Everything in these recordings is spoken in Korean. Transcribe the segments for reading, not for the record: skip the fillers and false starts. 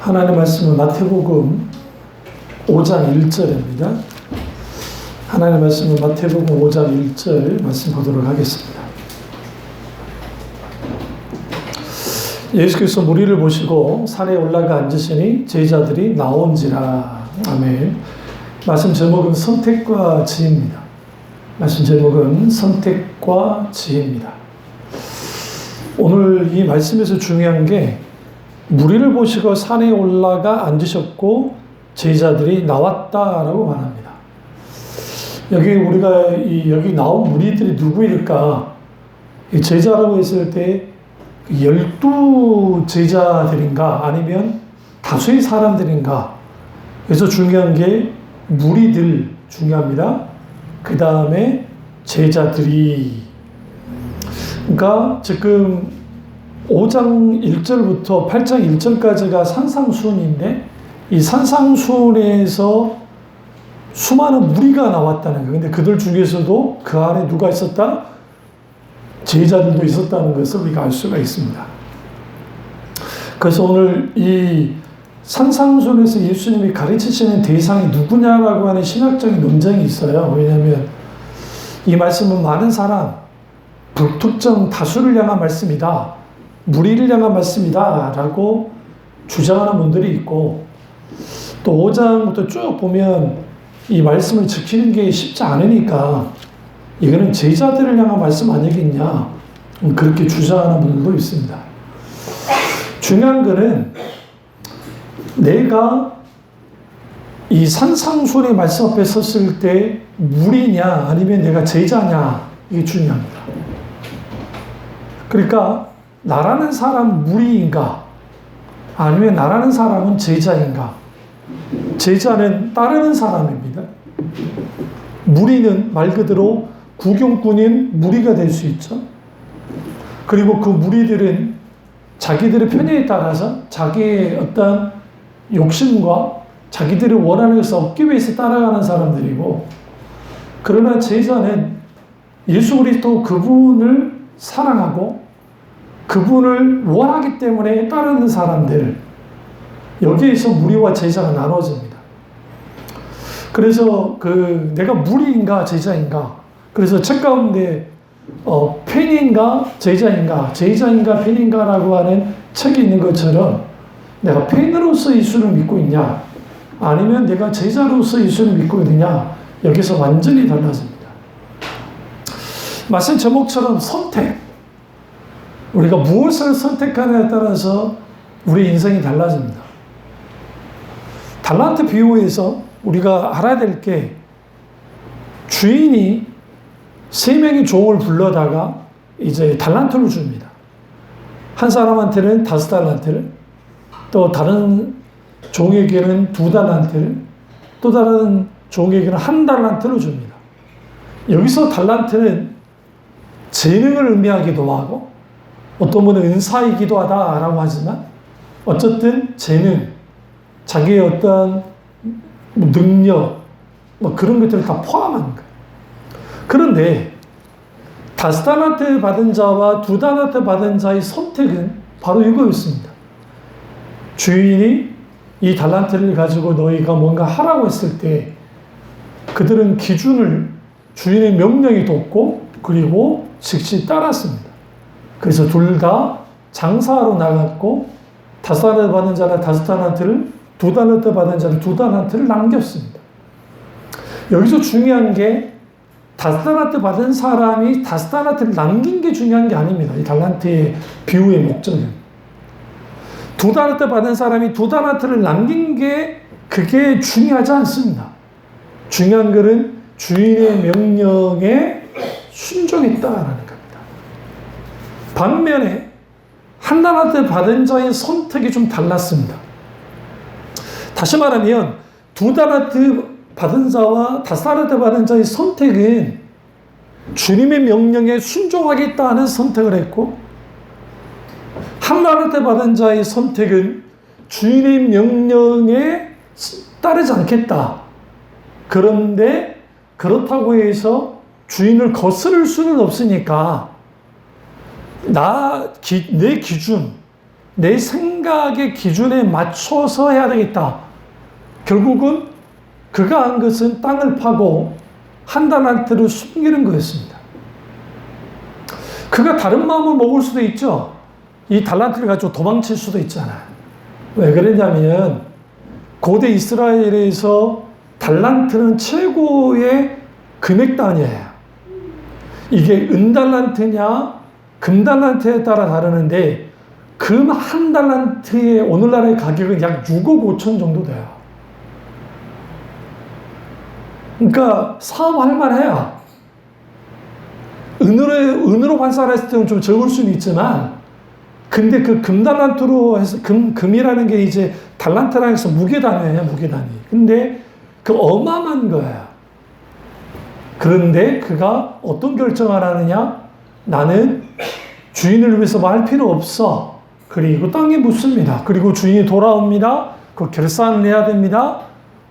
하나님의 말씀은 마태복음 5장 1절입니다. 하나님의 말씀은 마태복음 5장 1절 말씀 보도록 하겠습니다. 예수께서 무리를 보시고 산에 올라가 앉으시니 제자들이 나온지라. 아멘. 말씀 제목은 선택과 지혜입니다. 말씀 제목은 선택과 지혜입니다. 오늘 이 말씀에서 중요한 게 무리를 보시고 산에 올라가 앉으셨고 제자들이 나왔다라고 말합니다. 여기 우리가 여기 나온 무리들이 누구일까? 제자라고 했을 때 12 제자들인가 아니면 다수의 사람들인가? 그래서 중요한 게 무리들 중요합니다. 그 다음에 제자들이. 그러니까 지금 5장 1절부터 8장 1절까지가 산상수훈인데 이 산상수훈에서 수많은 무리가 나왔다는 거예요. 근데 그들 중에서도 그 안에 누가 있었다? 제자들도 있었다는 것을 우리가 알 수가 있습니다. 그래서 오늘 이 산상수훈에서 예수님이 가르치시는 대상이 누구냐라고 하는 신학적인 논쟁이 있어요. 왜냐하면 이 말씀은 많은 사람, 불특정 다수를 향한 말씀이다. 무리를 향한 말씀이다. 라고 주장하는 분들이 있고 또 5장부터 쭉 보면 이 말씀을 지키는 게 쉽지 않으니까 이거는 제자들을 향한 말씀 아니겠냐. 그렇게 주장하는 분들도 있습니다. 중요한 거는 내가 이 산상수훈의 말씀 앞에 섰을 때 무리냐 아니면 내가 제자냐 이게 중요합니다. 그러니까 나라는 사람 무리인가 아니면 나라는 사람은 제자인가? 제자는 따르는 사람입니다. 무리는 말 그대로 구경꾼인 무리가 될 수 있죠. 그리고 그 무리들은 자기들의 편의에 따라서 자기의 어떤 욕심과 자기들이 원하는 것을 얻기 위해서 따라가는 사람들이고, 그러나 제자는 예수 그리스도 그분을 사랑하고 그분을 원하기 때문에 따르는 사람들, 여기에서 무리와 제자가 나눠집니다. 그래서 내가 무리인가 제자인가, 그래서 책 가운데 팬인가 제자인가, 제자인가 팬인가라고 하는 책이 있는 것처럼 내가 팬으로서 예수를 믿고 있냐 아니면 내가 제자로서 예수를 믿고 있느냐, 여기서 완전히 달라집니다. 말씀 제목처럼 선택, 우리가 무엇을 선택하느냐에 따라서 우리 인생이 달라집니다. 달란트 비유에서 우리가 알아야 될 게, 주인이 3명의 종을 불러다가 이제 달란트를 줍니다. 한 사람한테는 5달란트를, 또 다른 종에게는 2달란트를, 또 다른 종에게는 1달란트를 줍니다. 여기서 달란트는 재능을 의미하기도 하고 어떤 분은 은사이기도 하다라고 하지만 어쨌든 재능, 자기의 어떤 능력, 그런 것들을 다 포함하는 거예요. 그런데 5달란트 받은 자와 2달란트 받은 자의 선택은 바로 이거였습니다. 주인이 이 달란트를 가지고 너희가 뭔가 하라고 했을 때 그들은 기준을 주인의 명령에 뒀고 그리고 즉시 따랐습니다. 그래서 둘 다 장사하러 나갔고 5달란트 받은 자는 5달란트를, 2달란트 받은 자는 2달란트를 남겼습니다. 여기서 중요한 게 5달란트 받은 사람이 5달란트를 남긴 게 중요한 게 아닙니다. 이 달란트의 비유의 목적은. 2달란트 받은 사람이 2달란트를 남긴 게 그게 중요하지 않습니다. 중요한 것은 주인의 명령에 순종했다라는 겁니다. 반면에 1달란트 받은 자의 선택이 좀 달랐습니다. 다시 말하면 2달란트 받은 자와 5달란트 받은 자의 선택은 주님의 명령에 순종하겠다는 선택을 했고, 1달란트 받은 자의 선택은 주인의 명령에 따르지 않겠다. 그런데 그렇다고 해서 주인을 거스를 수는 없으니까 내 기준, 내 생각의 기준에 맞춰서 해야 되겠다. 결국은 그가 한 것은 땅을 파고 한 달란트를 숨기는 거였습니다. 그가 다른 마음을 먹을 수도 있죠. 이 달란트를 가지고 도망칠 수도 있잖아요. 왜 그랬냐면 고대 이스라엘에서 달란트는 최고의 금액 단위예요. 이게 은달란트냐 금달란트에 따라 다르는데 금 한 달란트의 오늘날의 가격은 약 6억 5천 정도 돼요. 그러니까 사업할 만해요. 은으로 환산했을 때는 좀 적을 수는 있지만, 근데 그 금달란트로 해서, 금이라는 게 이제 달란트라 해서 무게 단위예요, 무게 단위. 근데 그 어마어마한 거예요. 그런데 그가 어떤 결정을 하느냐? 나는 주인을 위해서 말 필요 없어. 그리고 땅에 묻습니다. 그리고 주인이 돌아옵니다. 그 결산을 해야 됩니다.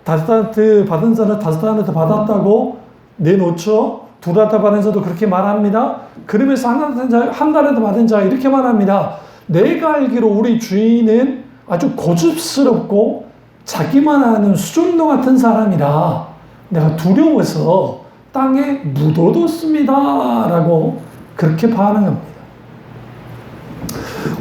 5달란트 받은 자는 5달란트 받았다고 내놓죠. 2달란트 받은 자도 그렇게 말합니다. 그러면서 한 달란트 받은 자 이렇게 말합니다. 내가 알기로 우리 주인은 아주 고집스럽고 자기만 아는 수준노 같은 사람이라 내가 두려워서 땅에 묻어뒀습니다. 라고 그렇게 반응합니다.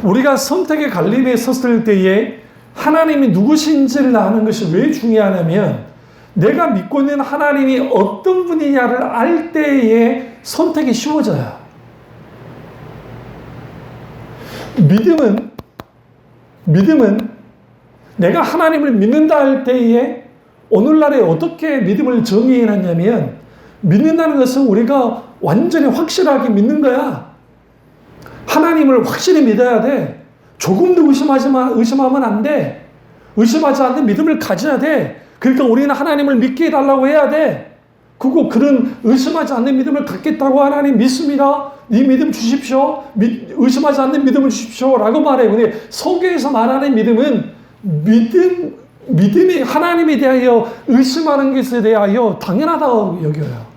우리가 선택의 갈림에 섰을 때에 하나님이 누구신지를 아는 것이 왜 중요하냐면 내가 믿고 있는 하나님이 어떤 분이냐를 알 때에 선택이 쉬워져요. 믿음은 내가 하나님을 믿는다 할 때에 오늘날에 어떻게 믿음을 정의해놨냐면 믿는다는 것은 우리가 완전히 확실하게 믿는 거야. 하나님을 확실히 믿어야 돼. 조금도 의심하면 안 돼. 의심하지 않는 믿음을 가져야 돼. 그러니까 우리는 하나님을 믿게 해달라고 해야 돼. 그런 의심하지 않는 믿음을 갖겠다고 하나님 믿습니다. 이 믿음 주십시오. 의심하지 않는 믿음을 주십시오. 라고 말해요. 근데 성경에서 말하는 믿음은 믿음이 하나님에 대하여 의심하는 것에 대하여 당연하다고 여겨요.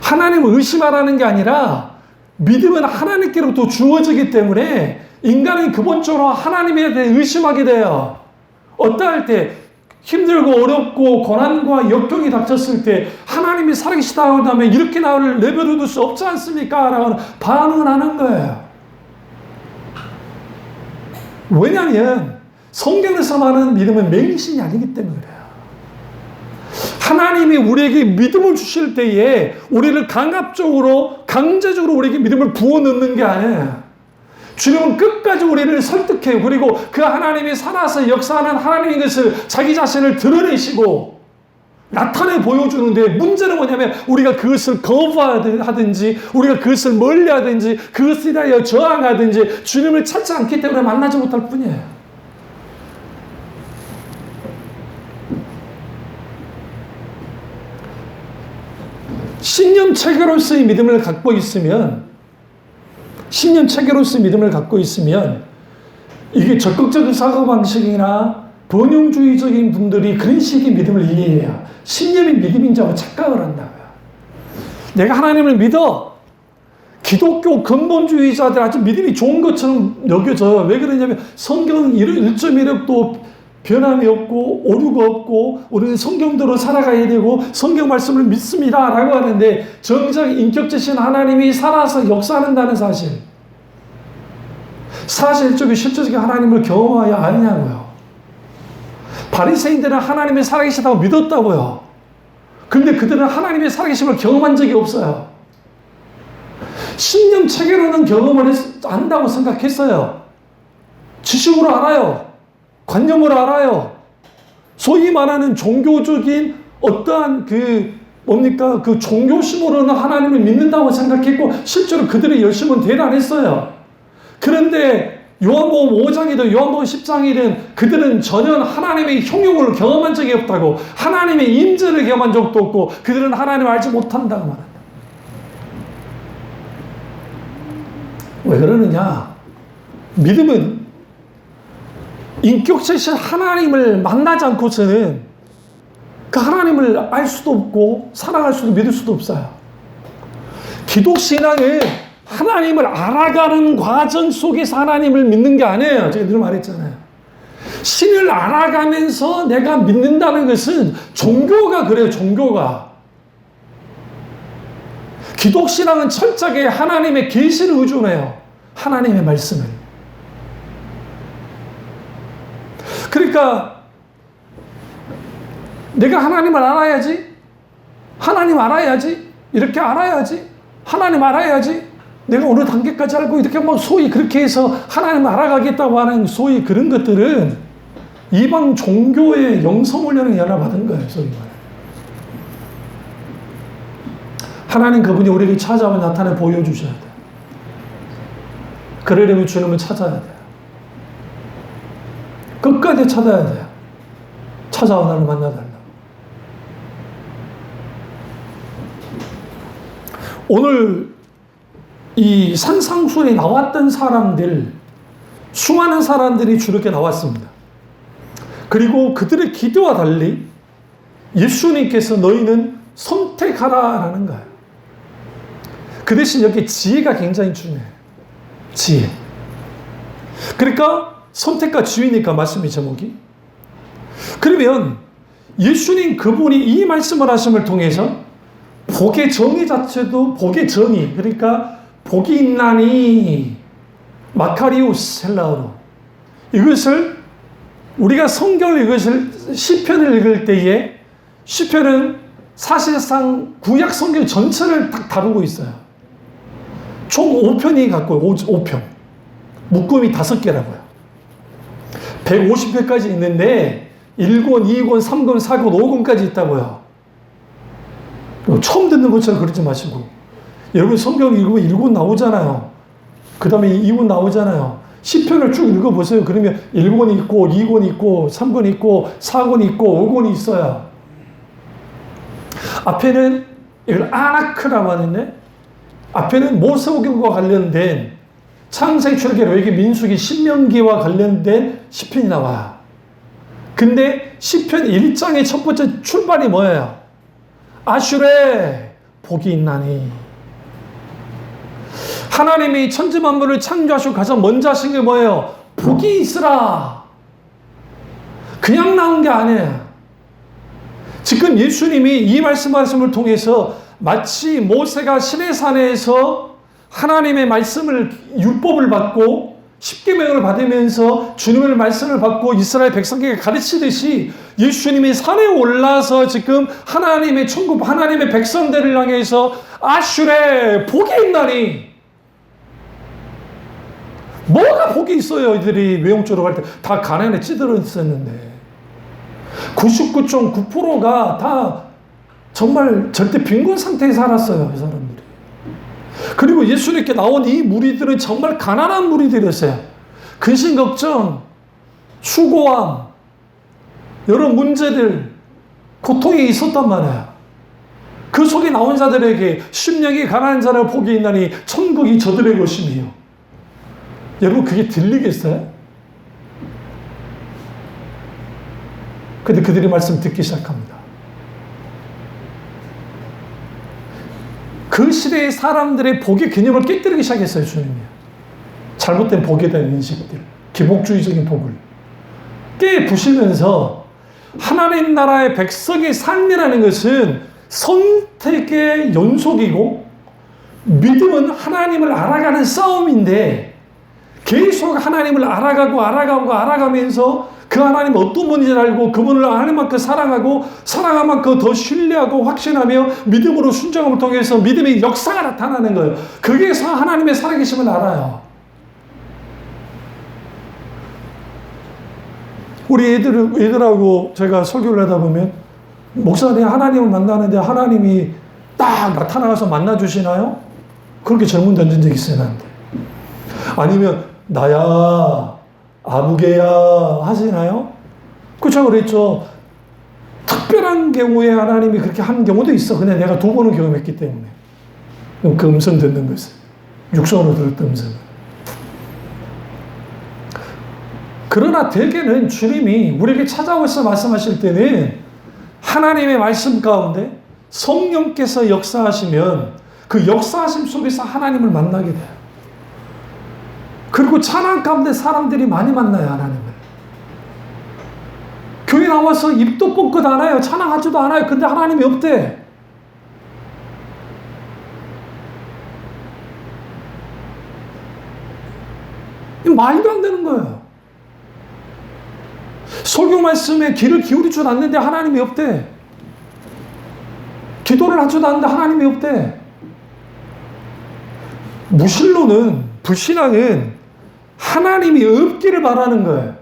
하나님을 의심하라는 게 아니라 믿음은 하나님께로부터 주어지기 때문에 인간은 기본적으로 하나님에 대해 의심하게 돼요. 어떠할 때 힘들고 어렵고 고난과 역경이 닥쳤을 때 하나님이 살아계시다고 한다면 이렇게 나를 내버려 둘 수 없지 않습니까? 라고 반응을 하는 거예요. 왜냐하면 성경에서 말하는 믿음은 맹신이 아니기 때문에 그래요. 하나님이 우리에게 믿음을 주실 때에 우리를 강제적으로 우리에게 믿음을 부어넣는 게 아니에요. 주님은 끝까지 우리를 설득해요. 그리고 그 하나님이 살아서 역사하는 하나님인 것을 자기 자신을 드러내시고 나타내 보여주는데 문제는 뭐냐면 우리가 그것을 거부하든지 우리가 그것을 멀리하든지 그것에 대하여 저항하든지 주님을 찾지 않기 때문에 만나지 못할 뿐이에요. 신념 체계로서의 믿음을 갖고 있으면 이게 적극적인 사고방식이나 번영주의적인 분들이 그런 식의 믿음을 이해해야 신념이 믿음인 줄 착각을 한다고요. 내가 하나님을 믿어. 기독교 근본주의자들 아주 믿음이 좋은 것처럼 여겨져요. 왜 그러냐면 성경은 1.1획도 변함이 없고 오류가 없고 우리는 성경대로 살아가야 되고 성경 말씀을 믿습니다 라고 하는데 정작 인격체신 하나님이 살아서 역사한다는 사실적인 실제적인 하나님을 경험하여 아니냐고요. 바리새인들은 하나님이 살아계시다고 믿었다고요. 근데 그들은 하나님의 살아계심을 경험한 적이 없어요. 신념 체계로는 경험을 안다고 생각했어요. 지식으로 알아요. 관념을 알아요. 소위 말하는 종교적인 어떠한 그 종교심으로는 하나님을 믿는다고 생각했고 실제로 그들의 열심은 대단했어요. 그런데 요한복음 5장이든 요한복음 10장이든 그들은 전혀 하나님의 형용을 경험한 적이 없다고 하나님의 임재를 경험한 적도 없고 그들은 하나님을 알지 못한다고 말한다. 왜 그러느냐? 믿음은 인격체신 하나님을 만나지 않고서는 그 하나님을 알 수도 없고 사랑할 수도 믿을 수도 없어요. 기독신앙은 하나님을 알아가는 과정 속에서 하나님을 믿는 게 아니에요. 제가 늘 말했잖아요. 신을 알아가면서 내가 믿는다는 것은 종교가 그래요. 종교가. 기독신앙은 철저하게 하나님의 계시를 의존해요. 하나님의 말씀을. 그러니까 내가 하나님을 알아야지. 하나님 알아야지. 이렇게 알아야지. 하나님 알아야지. 내가 어느 단계까지 알고 이렇게 뭐 소위 그렇게 해서 하나님 알아가겠다고 하는 소위 그런 것들은 이방 종교의 영성훈련을 연합받은 거예요. 소위 말해. 하나님 그분이 우리에게 찾아와 나타내 보여주셔야 돼요. 그러려면 주님을 찾아야 돼요. 끝까지 찾아야 돼요. 찾아와 나를 만나달라. 오늘 이 산상수에 나왔던 사람들, 수많은 사람들이 주렇게 나왔습니다. 그리고 그들의 기도와 달리 예수님께서 너희는 선택하라라는 거예요. 그 대신 여기 지혜가 굉장히 중요해요. 지혜. 그러니까 선택과 지혜니까 말씀의 제목이. 그러면 예수님 그분이 이 말씀을 하심을 통해서 복의 정의 자체도 복의 정의, 그러니까 복이 있나니 마카리우스 헬라어로 이것을 우리가 성경을 이것을 시편을 읽을 때에 시편은 사실상 구약 성경 전체를 딱 다루고 있어요. 총 5편이 갖고 5편. 묶음이 5개라고요. 150회까지 있는데 1권, 2권, 3권, 4권, 5권까지 있다고요. 처음 듣는 것처럼 그러지 마시고. 여러분 성경 읽으면 1권 나오잖아요. 그 다음에 2권 나오잖아요. 시편을 쭉 읽어보세요. 그러면 1권 있고 2권 있고 3권 있고 4권 있고 5권이 있어요. 앞에는 이걸 아나크라고 하는데 앞에는 모세오경과 관련된 창세기, 출애굽기, 레위기, 민수기, 신명기와 관련된 시편이 나와요. 근데 시편 1장의 첫 번째 출발이 뭐예요? 아슈레 복이 있나니. 하나님이 천지 만물을 창조하시고 가장 먼저 하신 게 뭐예요? 복이 있으라. 그냥 나온 게 아니에요. 지금 예수님이 이 말씀을 통해서 마치 모세가 시내산에서 하나님의 말씀을 율법을 받고 십계명을 받으면서 주님의 말씀을 받고 이스라엘 백성에게 가르치듯이 예수님이 산에 올라서 지금 하나님의 천국, 하나님의 백성들을 향해서 아슈레 복이 있나니. 뭐가 복이 있어요? 이들이 외용조로 갈 때 다 가난에 찌들어 있었는데 99.9%가 다 정말 절대 빈곤 상태에 살았어요. 이 사람들이. 그리고 예수님께 나온 이 무리들은 정말 가난한 무리들이었어요. 근심 걱정, 수고함, 여러 문제들, 고통이 있었단 말이에요. 그 속에 나온 자들에게 심령이 가난한 자를 복이 있나니 천국이 저들의 것이며. 여러분 그게 들리겠어요? 근데 그들이 말씀 듣기 시작합니다. 그 시대의 사람들의 복의 개념을 깨뜨리기 시작했어요, 주님이. 잘못된 복에 대한 인식들, 기복주의적인 복을 깨부시면서 하나님 나라의 백성의 삶이라는 것은 선택의 연속이고 믿음은 하나님을 알아가는 싸움인데 계속 하나님을 알아가면서 그 하나님 어떤 분인지를 알고 그분을 하나님만큼 사랑하고 사랑한 만큼 더 신뢰하고 확신하며 믿음으로 순종함을 통해서 믿음의 역사가 나타나는 거예요. 거기에서 하나님의 살아계심을 알아요. 우리 애들하고 제가 설교를 하다 보면 목사님 하나님을 만나는데 하나님이 딱 나타나서 만나주시나요? 그렇게 질문 던진 적 있어요, 나한테. 아니면 나야 아무개야 하시나요? 그쵸, 그랬죠. 특별한 경우에 하나님이 그렇게 한 경우도 있어. 근데 내가 2번을 경험했기 때문에. 그 음성 듣는 것을. 육성으로 들었던 음성을. 그러나 대개는 주님이 우리에게 찾아와서 말씀하실 때는 하나님의 말씀 가운데 성령께서 역사하시면 그 역사하심 속에서 하나님을 만나게 돼요. 그리고 찬양 가운데 사람들이 많이 만나요, 하나님을. 교회 나와서 입도 뻥끗 안 해요. 찬양하지도 않아요. 근데 하나님이 없대. 말도 안 되는 거예요. 설교 말씀에 귀를 기울이지도 않는데 하나님이 없대. 기도를 하지도 않는데 하나님이 없대. 무신론은, 불신앙은 하나님이 없기를 바라는 거예요.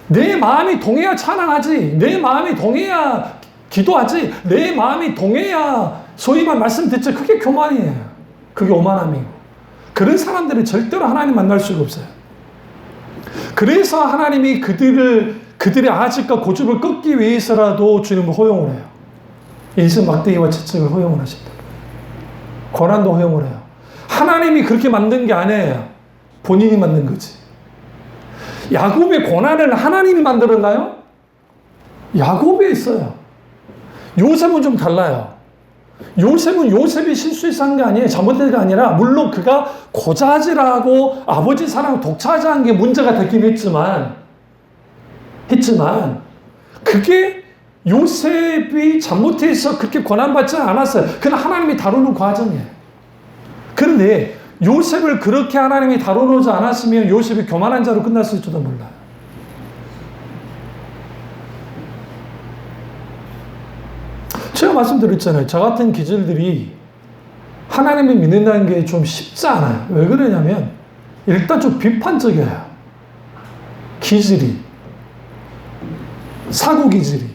내 마음이 동해야 찬양하지, 내 마음이 동해야 기도하지, 내 마음이 동해야 소위 말 말씀 듣지. 그게 교만이에요. 그게 오만함이고. 그런 사람들은 절대로 하나님 만날 수가 없어요. 그래서 하나님이 그들의 아집과 고집을 꺾기 위해서라도 주님을 허용을 해요. 인생 막대기와 채찍을 허용을 하신다. 고난도 허용을 해요. 하나님이 그렇게 만든 게 아니에요. 본인이 만든 거지. 야곱의 고난을 하나님이 만들었나요? 야곱에 있어요. 요셉은 좀 달라요. 요셉은 요셉이 실수해서 한 게 아니에요. 잘못된 게 아니라, 물론 그가 고자질하고 아버지 사랑을 독차지한 게 문제가 됐긴 했지만, 그게 요셉이 잘못해서 그렇게 고난받지는 않았어요. 그건 하나님이 다루는 과정이에요. 그런데 요셉을 그렇게 하나님이 다뤄놓지 않았으면 요셉이 교만한 자로 끝났을지도 몰라요. 제가 말씀드렸잖아요. 저 같은 기질들이 하나님을 믿는다는 게 좀 쉽지 않아요. 왜 그러냐면 일단 좀 비판적이에요. 기질이. 사고 기질이.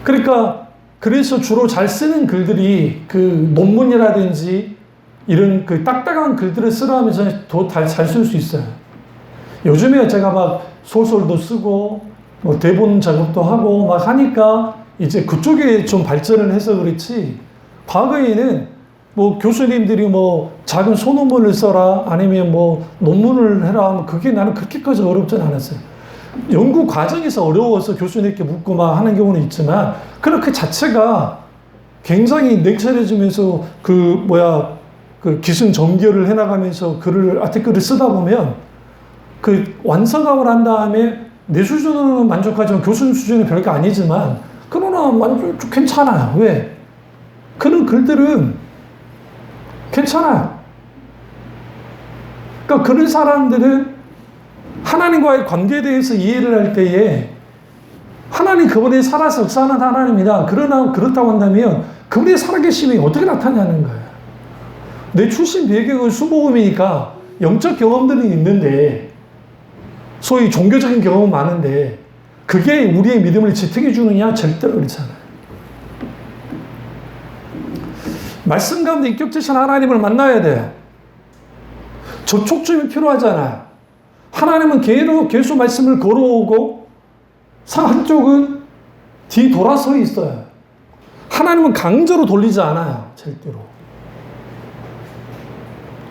그러니까 그래서 주로 잘 쓰는 글들이 그 논문이라든지 이런 그 딱딱한 글들을 쓰라 하면 저는 더 잘 쓸 수 있어요. 요즘에 제가 막 소설도 쓰고 뭐 대본 작업도 하고 막 하니까 이제 그쪽에 좀 발전을 해서 그렇지, 과거에는 뭐 교수님들이 뭐 작은 소논문을 써라 아니면 뭐 논문을 해라 하면 그게 나는 그렇게까지 어렵진 않았어요. 연구 과정에서 어려워서 교수님께 묻고 막 하는 경우는 있지만, 그런 그 자체가 굉장히 냉철해지면서 그 기승전결을 해나가면서 아티클을 쓰다 보면 그 완성함을 한 다음에 내 수준으로는 만족하지만 교수님 수준은 별거 아니지만 그러나 괜찮아요. 왜? 그런 글들은 괜찮아요. 그러니까 그런 사람들은 하나님과의 관계에 대해서 이해를 할 때에 하나님 그분이 살아서 역사하는 하나님이다. 그러나 그렇다고 한다면 그분의 살아계심이 어떻게 나타나는 거예요? 내 출신 배경은 수복음이니까 영적 경험들이 있는데, 소위 종교적인 경험은 많은데 그게 우리의 믿음을 지탱해 주느냐? 절대로 그렇지 않아요. 말씀 가운데 인격체신 하나님을 만나야 돼요. 접촉점이 필요하잖아요. 하나님은 계속 말씀을 걸어오고 한쪽은 뒤돌아서 있어요. 하나님은 강제로 돌리지 않아요. 절대로.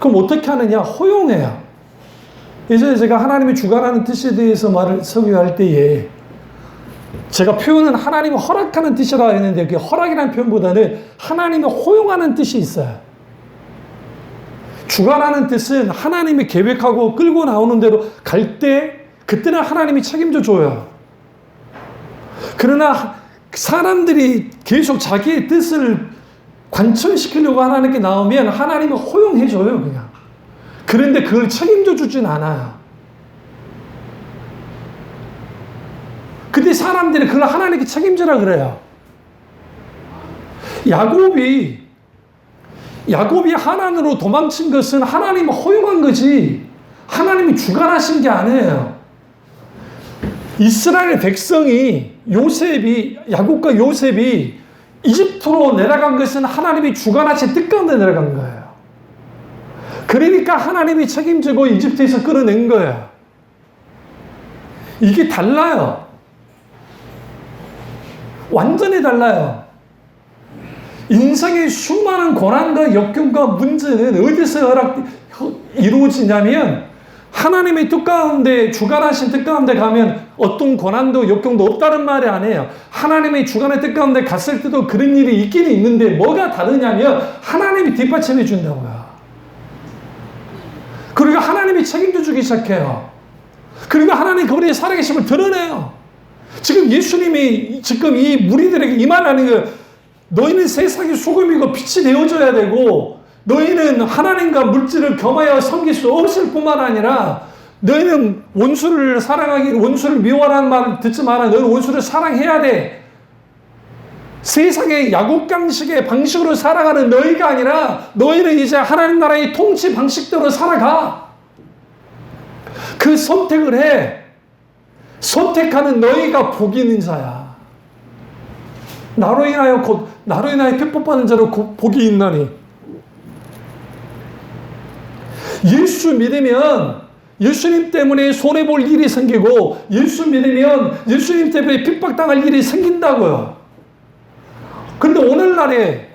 그럼 어떻게 하느냐? 허용해요. 예전에 제가 하나님의 주관하는 뜻에 대해서 설교할 때에 제가 표현은 하나님이 허락하는 뜻이라고 했는데, 그 허락이라는 표현보다는 하나님이 허용하는 뜻이 있어요. 주관하는 뜻은 하나님이 계획하고 끌고 나오는 대로 갈 때, 그때는 하나님이 책임져 줘요. 그러나 사람들이 계속 자기의 뜻을 관철시키려고 하나님께 나오면 하나님이 허용해 줘요, 그냥. 그런데 그걸 책임져 주진 않아요. 근데 사람들이 그걸 하나님께 책임지라 그래요. 야곱이 하나님으로 도망친 것은 하나님이 허용한 거지 하나님이 주관하신 게 아니에요. 이스라엘 백성이 야곱과 요셉이 이집트로 내려간 것은 하나님이 주관하신 뜻 가운데 내려간 거예요. 그러니까 하나님이 책임지고 이집트에서 끌어낸 거예요. 이게 달라요. 완전히 달라요. 인생의 수많은 고난과 역경과 문제는 어디서 이루어지냐면 하나님의 뜻 가운데, 주관하신 뜻 가운데 가면 어떤 고난도 역경도 없다는 말이 아니에요. 하나님의 주관의 뜻 가운데 갔을 때도 그런 일이 있기는 있는데 뭐가 다르냐면 하나님이 뒷받침해 준다고요. 그리고 하나님이 책임져 주기 시작해요. 그리고 하나님 그분의 살아계심을 드러내요. 지금 예수님이 지금 이 무리들에게 임하라는 거, 너희는 세상의 소금이고 빛이 되어줘야 되고 너희는 하나님과 물질을 겸하여 섬길 수 없을 뿐만 아니라 너희는 원수를 사랑하기, 원수를 미워하라는 말 듣지 마라. 너희는 원수를 사랑해야 돼. 세상의 야곱강식의 방식으로 살아가는 너희가 아니라 너희는 이제 하나님 나라의 통치 방식대로 살아가. 그 선택을 해. 선택하는 너희가 복이 있는 자야. 나로 인하여 핍박받는 자로 복이 있나니. 예수 믿으면 예수님 때문에 손해볼 일이 생기고 예수 믿으면 예수님 때문에 핍박당할 일이 생긴다고요. 그런데 오늘날에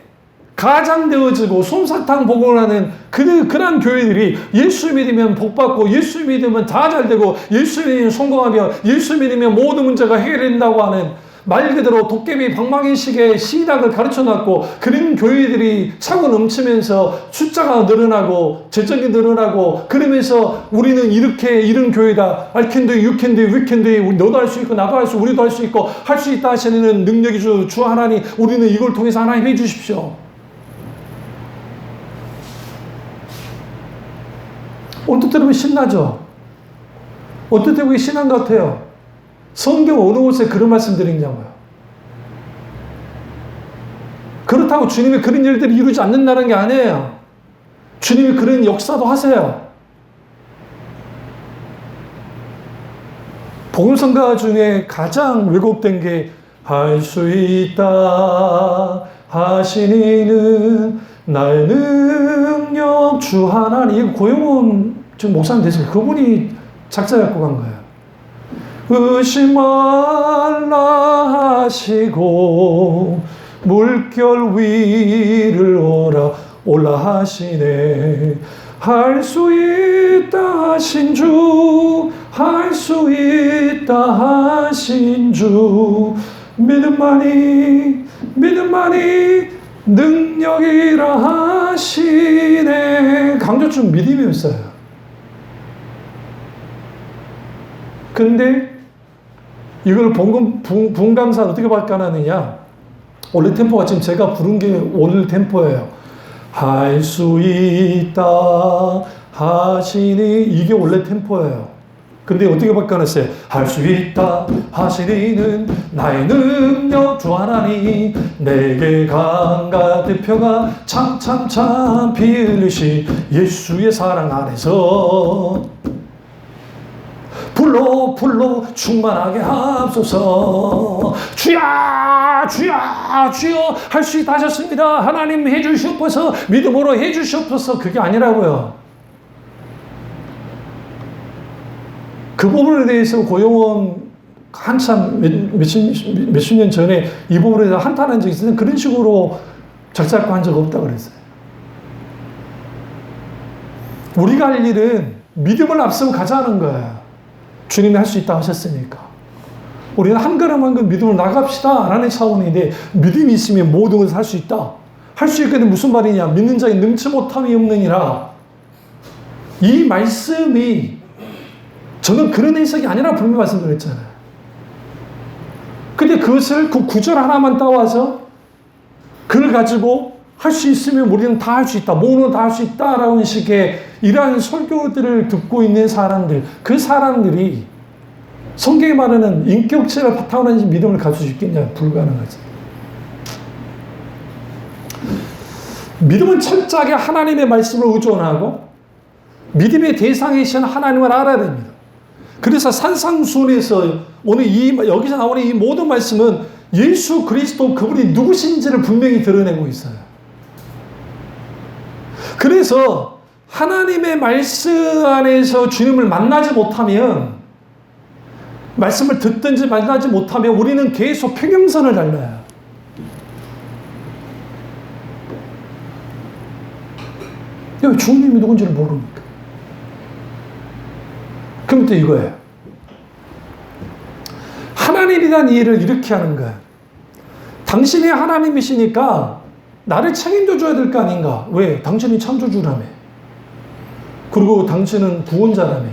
가장되어지고 솜사탕 복음하는 그런 교회들이 예수 믿으면 복받고 예수 믿으면 다 잘되고 예수 믿으면 성공하며 예수 믿으면 모든 문제가 해결된다고 하는 말 그대로 도깨비 방망이식의 신학을 가르쳐놨고 그런 교회들이 차고 넘치면서 숫자가 늘어나고 재정이 늘어나고 그러면서 우리는 이런 교회다. I can do it, you can do it, we can do it. 너도 할 수 있고 나도 할 수 있고 우리도 할 수 있고 할 수 있다 하시는 능력이 주 하나님, 우리는 이걸 통해서 하나님 해 주십시오. 언뜻 들으면 신나죠? 언뜻 들으면 신난 것 같아요. 성경 어느 곳에 그런 말씀 드리냐고요. 그렇다고 주님이 그런 일들을 이루지 않는다는 게 아니에요. 주님이 그런 역사도 하세요. 복음성가 중에 가장 왜곡된 게 할 수 있다 하시니는 나의 능력 주 하나님. 고용훈 지금 목사님 되세요. 그분이 작사 작곡한 거예요. 의심 말라 하시고 물결 위를 올라 하시네. 할 수 있다 하신 주, 할 수 있다 하신 주, 믿음만이 능력이라 하시네. 강조점 믿음이었어요. 근데 이걸 부흥 강사 어떻게 발간하느냐? 원래 템포가 지금 제가 부른 게 오늘 템포예요. 할 수 있다 하시니, 이게 원래 템포예요. 근데 어떻게 발간했어요? 할 수 있다 하시니는 나의 능력 주 하나니 내게 강과 대표가 참 피 흘리신 예수의 사랑 안에서 불로 충만하게 하옵소서. 주여 할 수 있다 하셨습니다. 하나님 해주시옵소서. 믿음으로 해주시옵소서. 그게 아니라고요. 그 부분에 대해서 고용원 한참 몇십 년 전에 이 부분에 대해서 한탄한 적이 있어요. 그런 식으로 작사한 적 없다고 그랬어요. 우리가 할 일은 믿음을 앞서고 가자는 거예요. 주님이 할 수 있다 하셨으니까. 우리는 한 걸음 한 걸음 믿음으로 나갑시다 라는 차원인데, 믿음이 있으면 모든 것을 할 수 있다. 할 수 있게 되면 무슨 말이냐? 믿는 자에 능치 못함이 없느니라. 이 말씀이 저는 그런 해석이 아니라 분명히 말씀드렸잖아요. 근데 그것을 그 구절 하나만 따와서 그걸 가지고 할 수 있으면 우리는 다 할 수 있다. 모든 다 할 수 있다라는 식의 이러한 설교들을 듣고 있는 사람들, 그 사람들이 성경에 말하는 인격체를 바탕으로 한 믿음을 가질 수 있겠냐? 불가능하지. 믿음은 철저하게 하나님의 말씀을 의존하고 믿음의 대상이신 하나님을 알아야 됩니다. 그래서 산상수훈에서 오늘 여기서 나오는 이 모든 말씀은 예수 그리스도 그분이 누구신지를 분명히 드러내고 있어요. 그래서 하나님의 말씀 안에서 주님을 만나지 못하면, 말씀을 듣든지 만나지 못하면 우리는 계속 평행선을 달려요. 왜 주님이 누군지를 모릅니까? 그럼 또 이거예요. 하나님이란 일을 이렇게 하는 거야. 당신이 하나님이시니까 나를 책임져 줘야 될 거 아닌가? 왜? 당신이 창조주라며. 그리고 당신은 구원자라며.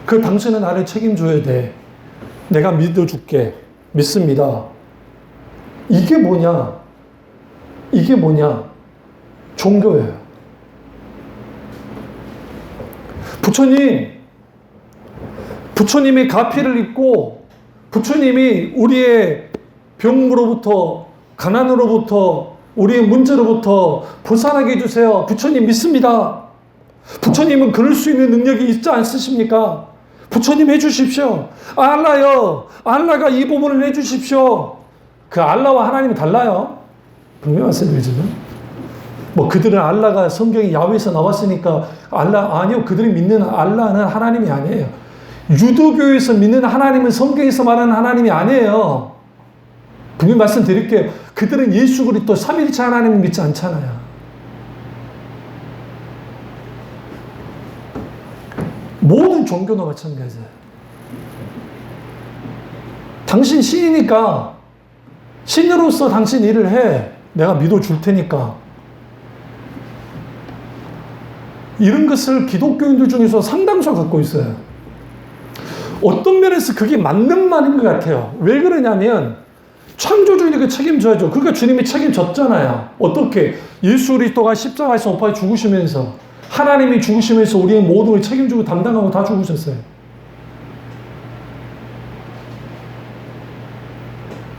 그 당신은 나를 책임져야 돼. 내가 믿어줄게. 믿습니다. 이게 뭐냐? 이게 뭐냐? 종교예요. 부처님이 가피를 입고 부처님이 우리의 병으로부터 가난으로부터 우리의 문제로부터 벗어나게 해주세요. 부처님 믿습니다. 부처님은 그럴 수 있는 능력이 있지 않으십니까? 부처님 해주십시오. 알라요. 알라가 이 부분을 해주십시오. 그 알라와 하나님은 달라요. 분명히 말씀드리지만 뭐 그들은 알라가 성경이 야훼에서 나왔으니까 알라 아니요. 그들이 믿는 알라는 하나님이 아니에요. 유도교에서 믿는 하나님은 성경에서 말하는 하나님이 아니에요. 분명히 말씀드릴게요. 그들은 예수 그리스도 삼위일체 하나님을 믿지 않잖아요. 모든 종교도 마찬가지예요. 당신 신이니까 신으로서 당신 일을 해. 내가 믿어줄 테니까. 이런 것을 기독교인들 중에서 상당수가 갖고 있어요. 어떤 면에서 그게 맞는 말인 것 같아요. 왜 그러냐면 창조주니까 책임져야죠. 그러니까 주님이 책임졌잖아요. 어떻게? 예수 그리스도가 십자가에서 못 박혀 죽으시면서 하나님이 죽으시면서 우리의 모든 걸 책임지고 담당하고 다 죽으셨어요.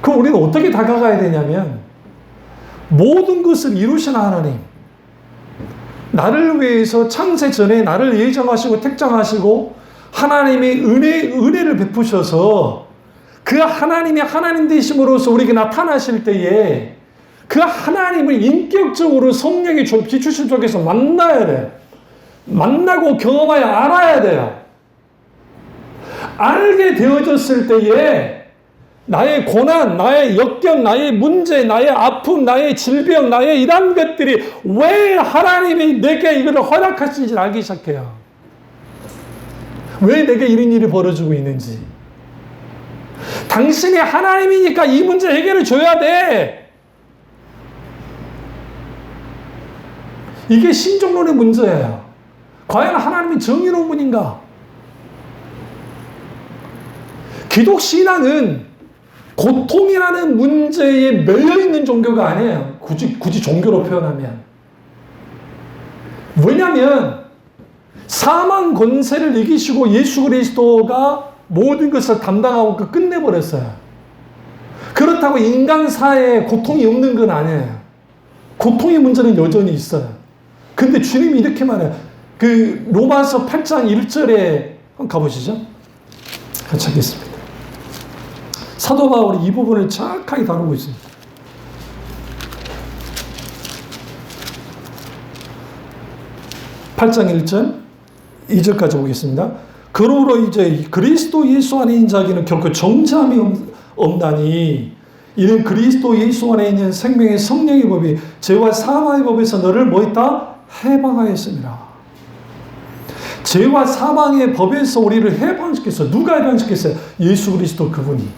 그럼 우리는 어떻게 다가가야 되냐면 모든 것을 이루신 하나님, 나를 위해서 창세 전에 나를 예정하시고 택정하시고 하나님의 은혜를 베푸셔서 그 하나님이 하나님 되심으로써 우리에게 나타나실 때에 그 하나님을 인격적으로 성령의 비추심 속에서 만나야 돼요. 만나고 경험하여 알아야 돼요. 알게 되어졌을 때에 나의 고난, 나의 역경, 나의 문제, 나의 아픔, 나의 질병, 나의 이런 것들이 왜 하나님이 내게 이거를 허락하시는지 알기 시작해요. 왜 내게 이런 일이 벌어지고 있는지. 당신이 하나님이니까 이 문제 해결을 줘야 돼. 이게 신종론의 문제예요. 과연 하나님이 정의로운 분인가? 기독신앙은 고통이라는 문제에 매여있는 종교가 아니에요. 굳이 종교로 표현하면. 왜냐하면 사망 권세를 이기시고 예수 그리스도가 모든 것을 담당하고 끝내버렸어요. 그렇다고 인간 사회에 고통이 없는 건 아니에요. 고통의 문제는 여전히 있어요. 근데 주님이 이렇게 말해요. 그 로마서 8장 1절에 한번 가보시죠. 같이 하겠습니다. 사도 바울이 이 부분을 정확하게 다루고 있습니다. 8장 1절 2절까지 보겠습니다. 그러므로 이제 그리스도 예수 안에 있는 자에게는 결코 정죄함이 없나니 이는 그리스도 예수 안에 있는 생명의 성령의 법이 죄와 사망의 법에서 너를 뭐 했다? 해방하였습니다. 죄와 사망의 법에서 우리를 해방시켰어요. 누가 해방시켰어요? 예수 그리스도 그분이.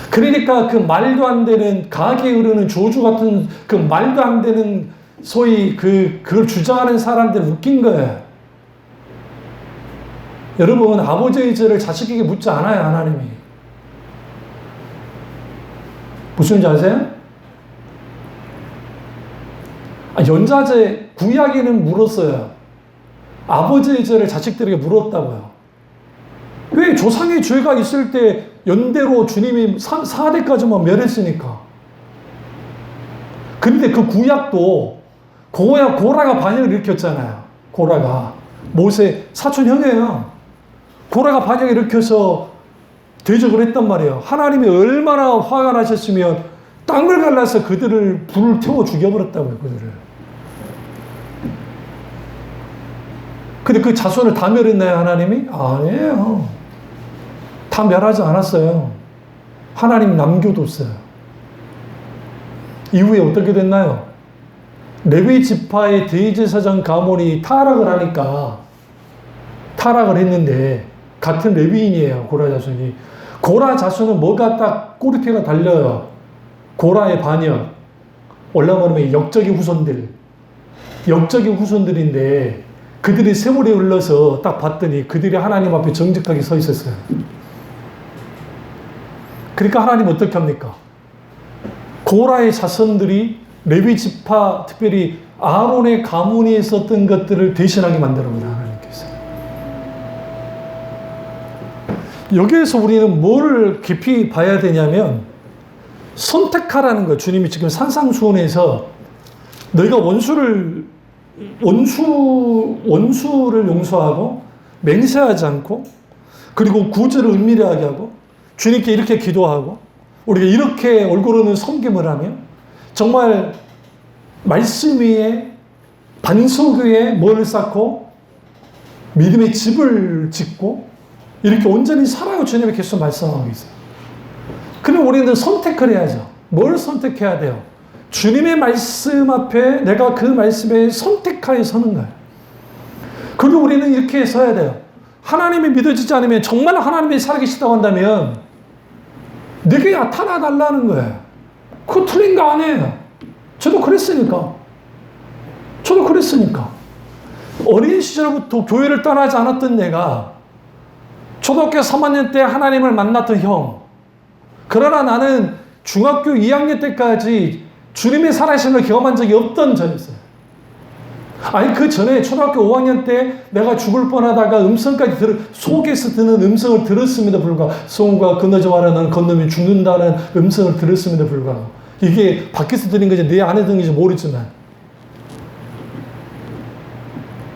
그러니까 그 말도 안 되는 가게 흐르는 저주 같은 그 말도 안 되는 소위 그걸 주장하는 사람들 웃긴 거예요. 여러분 아버지의 죄를 자식에게 묻지 않아요. 하나님이. 무슨 지 아세요? 연자제 구약에는 물었어요. 아버지의 죄를 자식들에게 물었다고요. 왜? 조상의 죄가 있을 때 연대로 주님이 4대까지만 멸했으니까. 근데 그 구약도 고라가 반역을 일으켰잖아요. 고라가. 모세 사촌 형이에요. 고라가 반역을 일으켜서 대적을 했단 말이에요. 하나님이 얼마나 화가 나셨으면 땅을 갈라서 그들을 불을 태워 죽여버렸다고요. 그들을. 근데 그 자손을 다 멸했나요? 하나님이? 아니에요. 다 멸하지 않았어요. 하나님 남겨뒀어요. 이후에 어떻게 됐나요? 레위 지파의 대제사장 가몰이 타락을 하니까 타락을 했는데 같은 레위인이에요. 고라 자손이. 고라 자손은 뭐가 딱 꼬리표가 달려요. 고라의 반역. 올라가면 역적의 후손들인데 그들이 세월이 흘러서 딱 봤더니 그들이 하나님 앞에 정직하게 서 있었어요. 그러니까 하나님 어떻게 합니까? 고라의 자손들이 레위 지파, 특별히 아론의 가문에 있었던 것들을 대신하게 만들어버려 하나님께서. 여기에서 우리는 뭘 깊이 봐야 되냐면 선택하라는 거. 주님이 지금 산상수훈에서 너희가 원수를 용서하고 맹세하지 않고 그리고 구제를 은밀하게 하고 주님께 이렇게 기도하고 우리가 이렇게 얼굴로는 섬김을 하며 정말 말씀 위에 반석 위에 뭘 쌓고 믿음의 집을 짓고 이렇게 온전히 살아요. 주님이 계속 말씀하고 있어요. 그럼 우리는 선택을 해야죠. 뭘 선택해야 돼요? 주님의 말씀 앞에 내가 그 말씀에 선택하여 서는 거예요. 그리고 우리는 이렇게 서야 돼요. 하나님이 믿어지지 않으면 정말 하나님이 살아계시다고 한다면 내게 나타나 달라는 거예요. 그거 틀린 거 아니에요. 저도 그랬으니까. 어린 시절부터 교회를 떠나지 않았던 내가 초등학교 3학년 때 하나님을 만났던 형. 그러나 나는 중학교 2학년 때까지 주님의 살아계심을 경험한 적이 없던 저였어요. 아니 그 전에 초등학교 5학년 때 내가 죽을 뻔하다가 속에서 드는 음성을 들었음에도 불구하고 성우가 건너지 마라 난 건너면 죽는다는 음성을 들었음에도 불구하고 이게 밖에서 들린 건지 내 안에 들린 건지 모르지만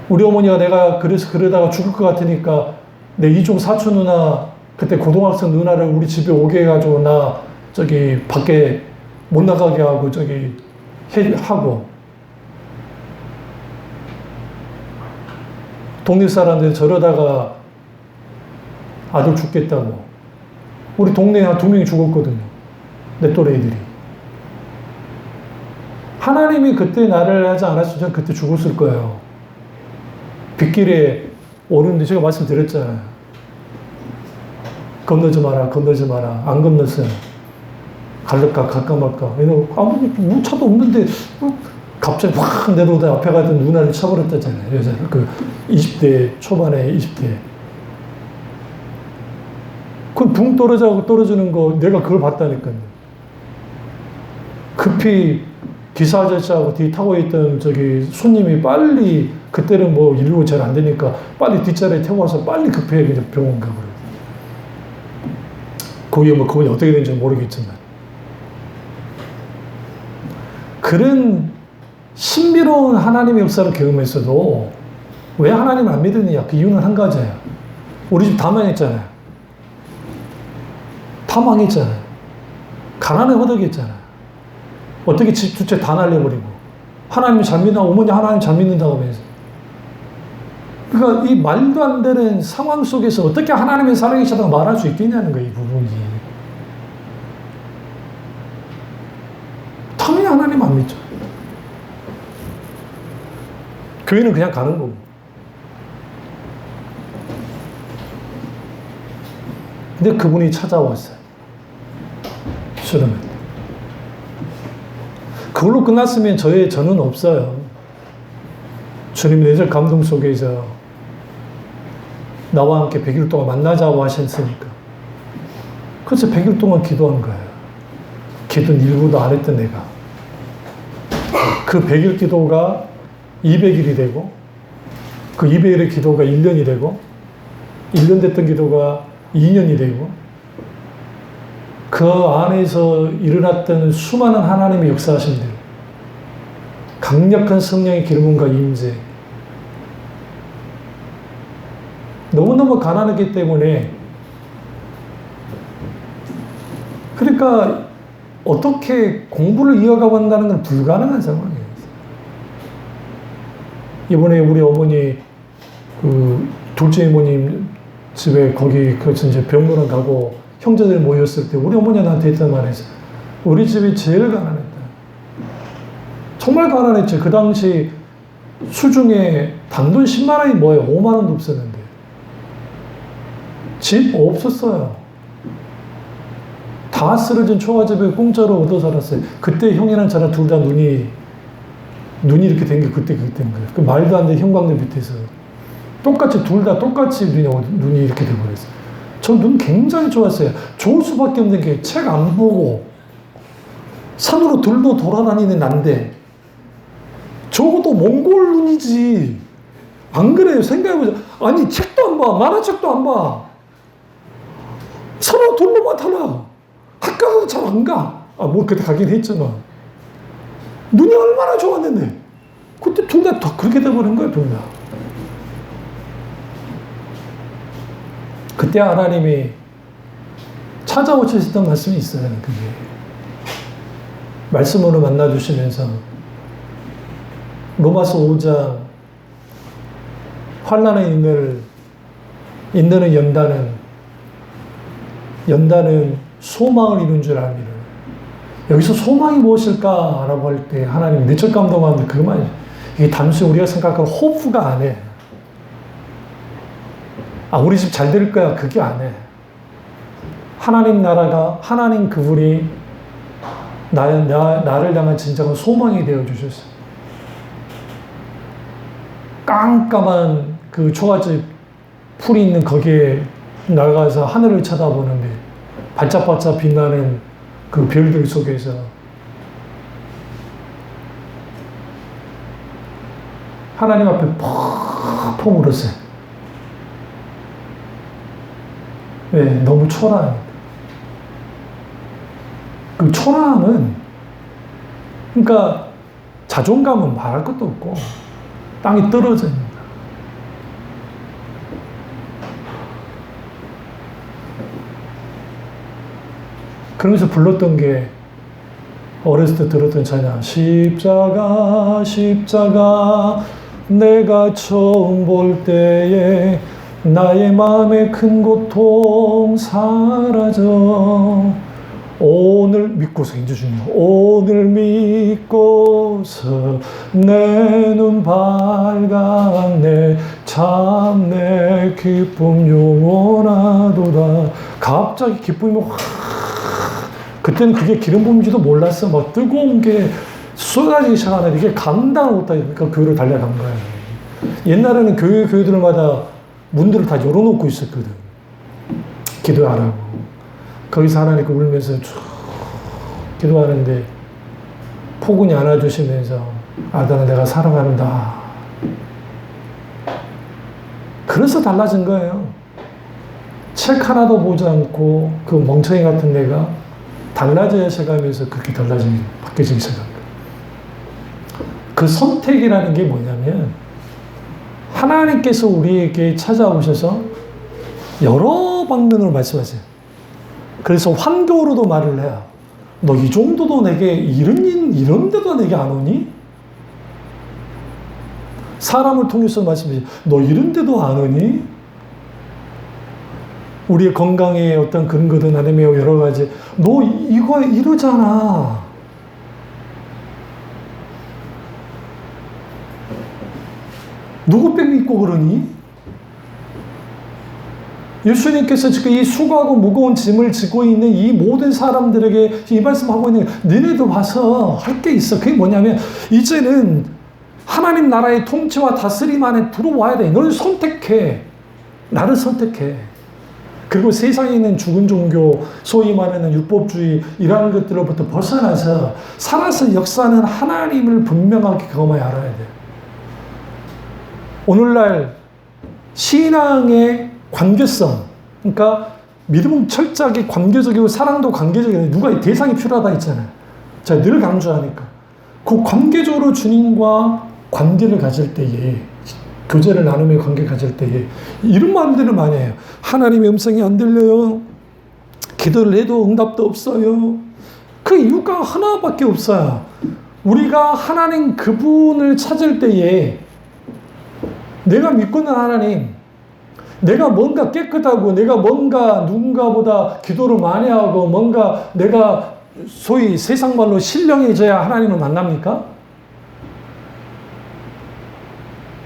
우리 어머니가 내가 그러다가 죽을 것 같으니까 내 이종 사촌 누나 그때 고등학생 누나를 우리 집에 오게 해가지고 나 저기 밖에 못 나가게 하고 하고 동네 사람들 저러다가 아들 죽겠다고 우리 동네에 한 2명이 죽었거든요. 내 또래 애들이. 하나님이 그때 나를 하지 않았으면 전 그때 죽었을 거예요. 빗길에 오는데 제가 말씀드렸잖아요. 건너지 마라. 안 건넜어요. 갈까 말까. 아무 차도 없는데 갑자기 확 내려오다 앞에 가던 누나를 쳐버렸다잖아요. 여자 그 20대 초반에 20대. 그 붕 떨어지는 거 내가 그걸 봤다니까요. 급히 기사 아저씨하고 뒤 타고 있던 손님이 빨리 그때는 뭐 인류가 잘 안 되니까 빨리 뒷자리에 태워서 빨리 급하게 그냥 병원 가버려요. 그분이 어떻게 된지 모르겠지만 그런 신비로운 하나님의 역사를 경험했어도 왜 하나님을 안 믿느냐? 그 이유는 한 가지예요. 우리 집 다 망했잖아요. 가난에 허덕였잖아요. 어떻게 집 두 채 다 날려버리고 하나님 잘 믿나? 어머니 하나님 잘 믿는다고 하면서 그러니까 이 말도 안 되는 상황 속에서 어떻게 하나님의 살아계시다고 말할 수 있겠냐는 거예요. 이 부분이. 당연히 하나님 안 믿죠. 교회는 그냥 가는 거고. 근데 그분이 찾아왔어요. 수련회. 그걸로 끝났으면 저는 없어요. 주님 내적 감동 속에서 나와 함께 100일 동안 만나자고 하셨으니까. 그래서 100일 동안 기도한 거예요. 기도는 일부도 안 했던 내가. 그 100일 기도가 200일이 되고, 그 200일의 기도가 1년이 되고, 1년 됐던 기도가 2년이 되고, 그 안에서 일어났던 수많은 하나님의 역사하심들, 강력한 성령의 기름과 임재, 너무너무 가난하기 때문에, 그러니까 어떻게 공부를 이어가고 한다는 건 불가능한 상황이에요. 이번에 우리 어머니 그 둘째 이모님 집에 거기 그래서 이제 병원을 가고 형제들 모였을 때 우리 어머니가 나한테 했던 말이죠. 우리 집이 제일 가난했다. 정말 가난했죠. 그 당시 수중에 단돈 10만 원이 뭐예요? 5만 원도 없었는데 집 없었어요. 다 쓰러진 초가집에 공짜로 얻어 살았어요. 그때 형이랑 저랑 둘 다 눈이 이렇게 된 게 그때 된 거예요. 그 말도 안 되는 형광등 밑에서 똑같이 둘 다 똑같이 눈이 이렇게 돼버렸어요. 저 눈 굉장히 좋았어요. 좋을 수밖에 없는 게 책 안 보고 산으로 들로 돌아다니는 난데 적어도 몽골 눈이지. 안 그래요? 생각해보자. 아니 책도 안 봐. 만화책도 안 봐. 산으로 돌로만 타나. 학교도 잘 안 가. 뭐 그때 가긴 했지만 눈이 얼마나 좋았는데 그때 둘 다 그렇게 돼버린 거예요. 둘 다. 그때 하나님이 찾아오셨던 말씀이 있어요. 그게 말씀으로 만나주시면서 로마서 5장 환난의 인내는 연단은 소망을 이룬 줄 알미를. 여기서 소망이 무엇일까라고 할 때 하나님이 내적 감동하는데 그만 이게 단순히 우리가 생각하는 호프가 안 해. 우리 집 잘 될 거야. 그게 안 해. 하나님 나라가, 하나님 그분이 나를 향한 진정한 소망이 되어 주셨어요. 깜깜한 그 초가집 풀이 있는 거기에 나가서 하늘을 쳐다보는데 반짝반짝 빛나는 그 별들 속에서 하나님 앞에 펑펑 울었어요. 왜? 너무 초라합니다. 그 초라함은 그러니까 자존감은 말할 것도 없고 땅이 떨어집니다. 그러면서 불렀던 게 어렸을 때 들었던 찬양 십자가 십자가 내가 처음 볼 때에 나의 마음의 큰 고통 사라져 오늘 믿고서 이제 중요해요. 오늘 믿고서 내 눈 밝았네 참 내 기쁨 영원하도다. 갑자기 기쁨이 확 그때는 그게 기름 부음인지도 몰랐어. 막 뜨거운 게 쏟아지기 시작하는데 이게 감당을 못하니까 교회로 달려간 거예요. 옛날에는 교회들마다 문들을 다 열어놓고 있었거든. 기도 안 하고. 거기서 하나님께 울면서 쭉 기도하는데 포근히 안아주시면서 아들아 내가 사랑한다. 그래서 달라진 거예요. 책 하나도 보지 않고 그 멍청이 같은 내가 달라져야 시작하면서 그렇게 바뀌어지기 시작합니다. 그 선택이라는 게 뭐냐면 하나님께서 우리에게 찾아오셔서 여러 방면으로 말씀하세요. 그래서 환경으로도 말을 해요. 너 이 정도도 내게 이런 데도 내게 안 오니? 사람을 통해서 말씀하세요. 너 이런 데도 안 오니? 우리의 건강에 어떤 근거든 아니면 여러 가지 너 이거 이러잖아. 누구 백 믿고 그러니? 예수님께서 지금 이 수고하고 무거운 짐을 지고 있는 이 모든 사람들에게 이 말씀하고 있는 너네도 와서 할 게 있어. 그게 뭐냐면 이제는 하나님 나라의 통치와 다스림 안에 들어와야 돼. 너를 선택해. 나를 선택해. 그리고 세상에 있는 죽은 종교, 소위 말하는 율법주의 이러한 것들로부터 벗어나서 살아서 역사하는 하나님을 분명하게 경험하여 알아야 돼. 오늘날 신앙의 관계성, 그러니까 믿음은 철저하게 관계적이고 사랑도 관계적이고 누가 대상이 필요하다 했잖아요. 제가 늘 강조하니까 그 관계적으로 주님과 관계를 가질 때에 교제를 나누며 관계 가질 때에 이런 말들을 많이 해요. 하나님의 음성이 안 들려요. 기도를 해도 응답도 없어요. 그 이유가 하나밖에 없어요. 우리가 하나님 그분을 찾을 때에 내가 믿고 있는 하나님, 내가 뭔가 깨끗하고 내가 뭔가 누군가보다 기도를 많이 하고 뭔가 내가 소위 세상 말로 신령해져야 하나님을 만납니까?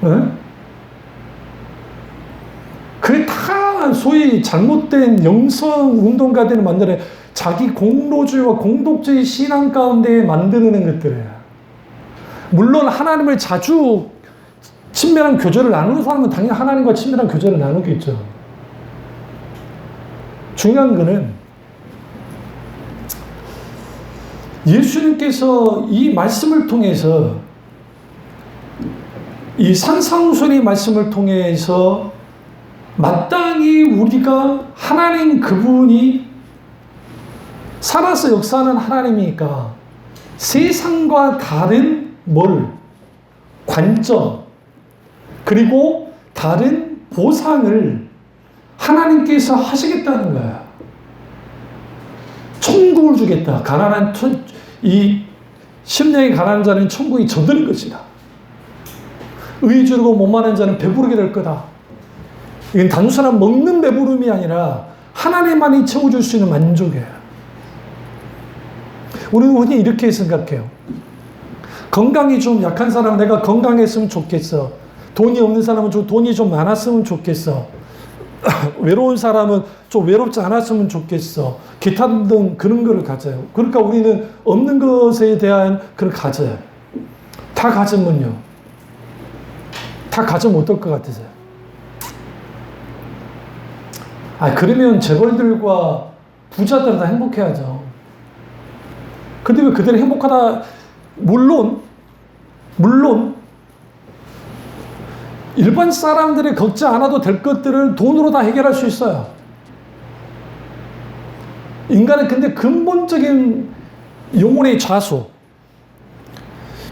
네? 그게 다 소위 잘못된 영성 운동가들을 만드는 자기 공로주의와 공덕주의 신앙 가운데 만드는 것들이에요. 물론 하나님을 자주 친밀한 교제를 나누는 사람은 당연히 하나님과 친밀한 교제를 나누겠죠. 중요한 거는 예수님께서 이 말씀을 통해서, 이 산상수훈의 말씀을 통해서 마땅히 우리가 하나님 그분이 살아서 역사하는 하나님이니까 세상과 다른 관점, 그리고 다른 보상을 하나님께서 하시겠다는 거야. 천국을 주겠다. 이 심령이 가난한 자는 천국이 저들인 것이다. 의주르고 목마른 자는 배부르게 될 거다. 이건 단순한 먹는 배부름이 아니라 하나님만이 채워줄 수 있는 만족이에요. 우리는 흔히 이렇게 생각해요. 건강이 좀 약한 사람은 내가 건강했으면 좋겠어. 돈이 없는 사람은 돈이 좀 많았으면 좋겠어. 외로운 사람은 좀 외롭지 않았으면 좋겠어. 기타 등 그런 거를 가져요. 그러니까 우리는 없는 것에 대한 그걸 가져요. 다 가지면요. 다 가지면 어떨 것 같으세요? 그러면 재벌들과 부자들은 다 행복해야죠. 근데 왜 그들이 행복하다? 물론 일반 사람들이 겪지 않아도 될 것들을 돈으로 다 해결할 수 있어요. 인간은 근데 근본적인 영혼의 좌수,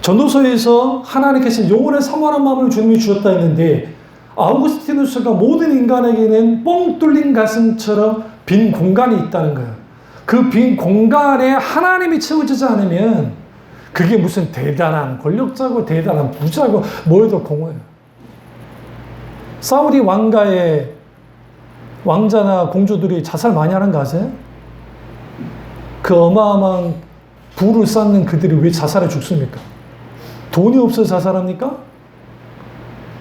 전도서에서 하나님께서 영혼을 사모하는 마음을 주님이 주셨다 했는데, 아우구스티누스가 모든 인간에게는 뻥 뚫린 가슴처럼 빈 공간이 있다는 거예요. 그 빈 공간에 하나님이 채워지지 않으면 그게 무슨 대단한 권력자고 대단한 부자고 뭐여도 공허해요. 사우디 왕가의 왕자나 공주들이 자살 많이 하는 거 아세요? 그 어마어마한 부를 쌓는 그들이 왜 자살해 죽습니까? 돈이 없어서 자살합니까?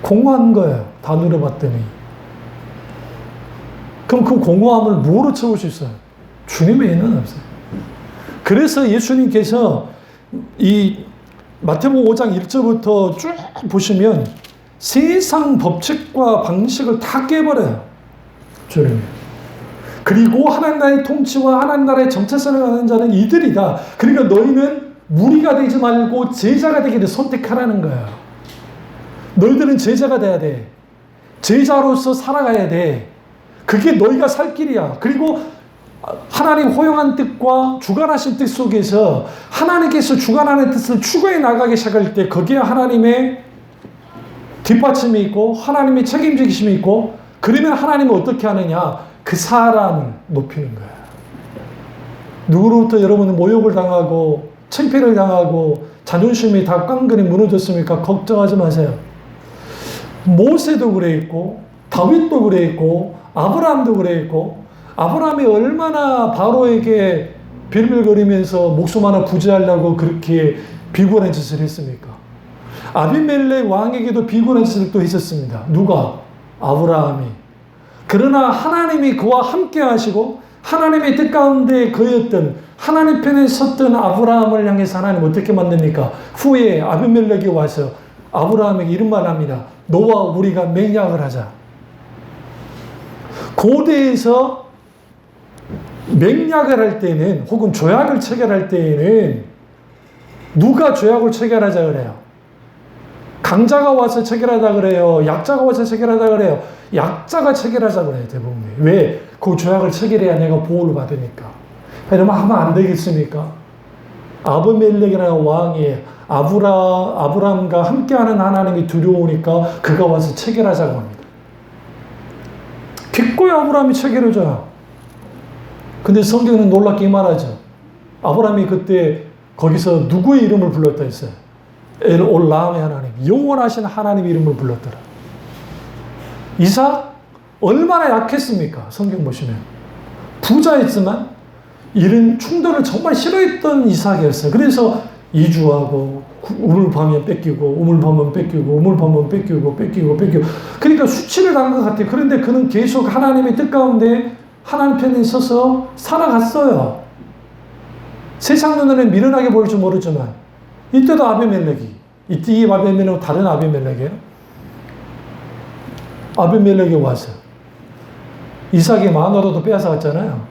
공허한 거예요. 다 누려봤더니. 그럼 그 공허함을 뭐로 채울 수 있어요? 주님의 은혜는 없어요. 그래서 예수님께서 이 마태복음 5장 1절부터 쭉 보시면 세상 법칙과 방식을 다 깨버려요. 주님이. 그리고 하나님 나라의 통치와 하나님 나라의 정체성을 가는 자는 이들이다. 그러니까 너희는 무리가 되지 말고 제자가 되기를 선택하라는 거야. 너희들은 제자가 돼야 돼. 제자로서 살아가야 돼. 그게 너희가 살 길이야. 그리고 하나님 허용한 뜻과 주관하신 뜻 속에서 하나님께서 주관하는 뜻을 추구해 나가기 시작할 때 거기에 하나님의 뒷받침이 있고 하나님의 책임지심이 있고, 그러면 하나님은 어떻게 하느냐? 그 사람을 높이는 거야. 누구로부터 여러분은 모욕을 당하고 창피를 당하고 자존심이 다 깡그리 무너졌습니까? 걱정하지 마세요. 모세도 그랬고 다윗도 그랬고 아브라함도 그랬고, 아브라함이 얼마나 바로에게 빌빌거리면서 목숨 하나 부지하려고 그렇게 비굴한 짓을 했습니까? 아비멜렉 왕에게도 비굴한 짓을 또 했었습니다. 누가? 아브라함이. 그러나 하나님이 그와 함께 하시고 하나님의 뜻 가운데 거였던, 하나님 편에 섰던 아브라함을 향해서 하나님 어떻게 만듭니까? 후에 아비멜렉이 와서 아브라함에게 이런 말 합니다. 너와 우리가 맹약을 하자. 고대에서 맹약을 할 때는, 혹은 조약을 체결할 때에는 누가 조약을 체결하자 그래요? 강자가 와서 체결하자 그래요? 약자가 와서 체결하자 그래요? 약자가 체결하자 그래요, 대부분. 왜? 그 조약을 체결해야 내가 보호를 받으니까. 이러면 하면 안 되겠습니까? 아비멜렉이라는 왕이 아브라함과 함께하는 하나님이 두려우니까 그가 와서 체결하자고 합니다. 기꺼이 아브라함이 체결해줘요. 근데 성경은 놀랍게 말하죠. 아브라함이 그때 거기서 누구의 이름을 불렀다 했어요? 엘올람의 하나님, 영원하신 하나님 이름을 불렀더라. 이삭 얼마나 약했습니까? 성경 보시면 부자였지만 이런 충돌을 정말 싫어했던 이삭이었어요. 그래서 이주하고 우물 파면 뺏기고 우물 파면 뺏기고 우물 파면 뺏기고 그러니까 수치를 당한 것 같아요. 그런데 그는 계속 하나님의 뜻 가운데 하나님 편에 서서 살아갔어요. 세상 눈에는 미련하게 보일 줄 모르지만 이때도 아비멜렉이, 이 아비멜렉은 다른 아비멜렉이에요. 아비멜렉이 와서 이삭의 마누라도 빼앗아갔잖아요.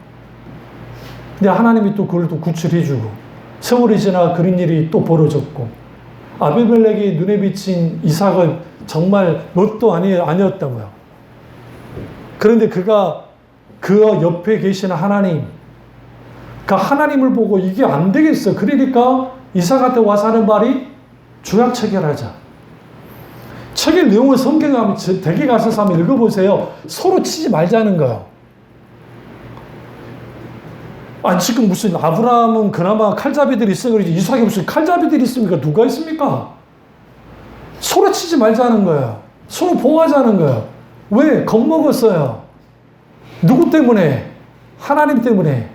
근데 하나님이 또 그걸 또 구출해주고 세월이 지나 그런 일이 또 벌어졌고 아비멜렉이 눈에 비친 이삭은 정말 뭣도 아니었다고요. 그런데 그가 그 옆에 계시는 하나님, 그 하나님을 보고 이게 안 되겠어. 그러니까 이삭한테 와서 하는 말이 주약 체결하자. 책의 내용을 성경에 가면 대개 가서 한번 읽어보세요. 서로 치지 말자는 거예요. 아니 지금 무슨 아브라함은 그나마 칼잡이들이 있어 그러지 이삭이 무슨 칼잡이들이 있습니까? 누가 있습니까? 서로 치지 말자는 거예요. 서로 보호하자는 거예요. 왜? 겁먹었어요. 누구 때문에? 하나님 때문에.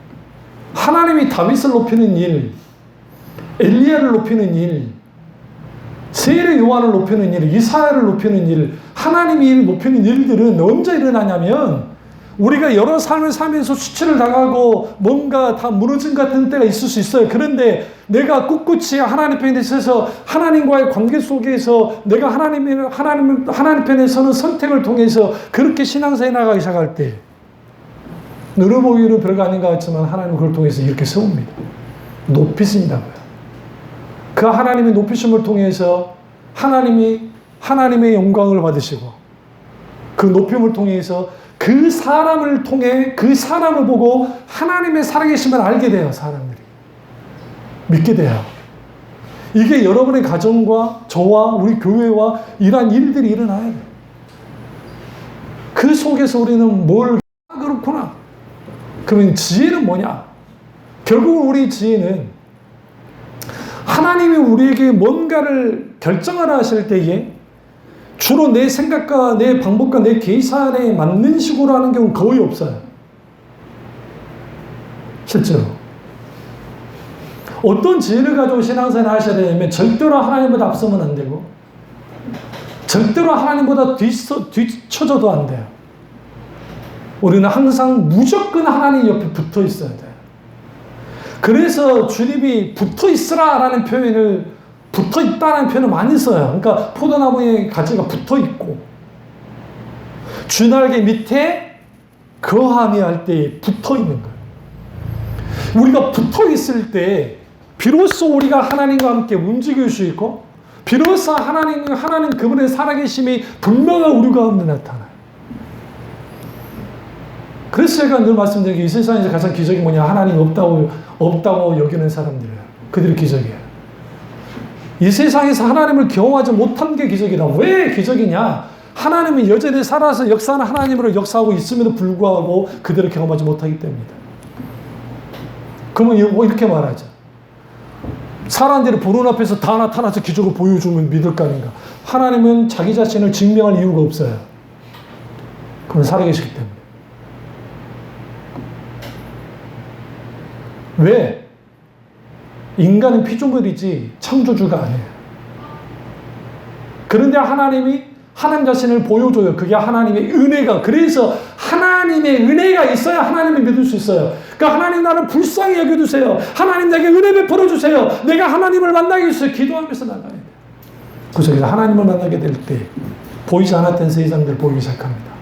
하나님이 다윗을 높이는 일, 엘리야를 높이는 일, 세례 요한을 높이는 일, 이사야를 높이는 일, 하나님이 높이는 일들은 언제 일어나냐면 우리가 여러 삶을 살면서 수치를 당하고 뭔가 다 무너진 같은 때가 있을 수 있어요. 그런데 내가 꿋꿋이 하나님 편에 서서 하나님과의 관계 속에서 내가 하나님 편에 서는 선택을 통해서 그렇게 신앙생활 나가기 시작할 때 너로 보기에는 별거 아닌 것 같지만 하나님은 그걸 통해서 이렇게 세웁니다. 높이신다고요. 그 하나님의 높이심을 통해서 하나님의 영광을 받으시고 그 높임을 통해서 그 사람을 통해 그 사람을 보고 하나님의 살아계심을 알게 돼요. 사람들이 믿게 돼요. 이게 여러분의 가정과 저와 우리 교회와 이러한 일들이 일어나야 돼요. 그 속에서 우리는 그렇구나. 그러면 지혜는 뭐냐? 결국 우리 지혜는 하나님이 우리에게 뭔가를 결정하라 하실 때에 주로 내 생각과 내 방법과 내 계산에 맞는 식으로 하는 경우는 거의 없어요. 실제로. 어떤 지혜를 가지고 신앙생활을 하셔야 되냐면 절대로 하나님보다 앞서면 안 되고 절대로 하나님보다 뒤쳐져도 안 돼요. 우리는 항상 무조건 하나님 옆에 붙어 있어야 돼요. 그래서 주님이 붙어 있으라 라는 표현을 붙어 있다는 표현을 많이 써요. 그러니까 포도나무의 가지가 붙어 있고 쥐날개 밑에 거함이 할 때 붙어 있는 거예요. 우리가 붙어 있을 때 비로소 우리가 하나님과 함께 움직일 수 있고 비로소 하나님 그분의 살아계심이 분명한 우리 가운데 나타나요. 그래서 제가 늘 말씀드린 게 이 세상에서 가장 기적이 뭐냐? 하나님 없다고 여기는 사람들이에요. 그들이 기적이에요. 이 세상에서 하나님을 경험하지 못한 게 기적이다. 왜 기적이냐? 하나님은 여전히 살아서 역사하는 하나님으로 역사하고 있음에도 불구하고 그들을 경험하지 못하기 때문이다. 그러면 이렇게 말하죠. 사람들이 보는 앞에서 다 나타나서 기적을 보여주면 믿을 거 아닌가? 하나님은 자기 자신을 증명할 이유가 없어요. 그건 살아계시기 때문에. 왜? 인간은 피조물이지 창조주가 아니에요. 그런데 하나님이 하나님 자신을 보여줘요. 그게 하나님의 은혜가. 그래서 하나님의 은혜가 있어야 하나님을 믿을 수 있어요. 그러니까 하나님 나를 불쌍히 여겨주세요. 하나님 내게 은혜 베풀어 주세요. 내가 하나님을 만나게 해주세요. 기도하면서 나가야 돼요. 그래서 하나님을 만나게 될 때 보이지 않았던 세상들 보이기 시작합니다.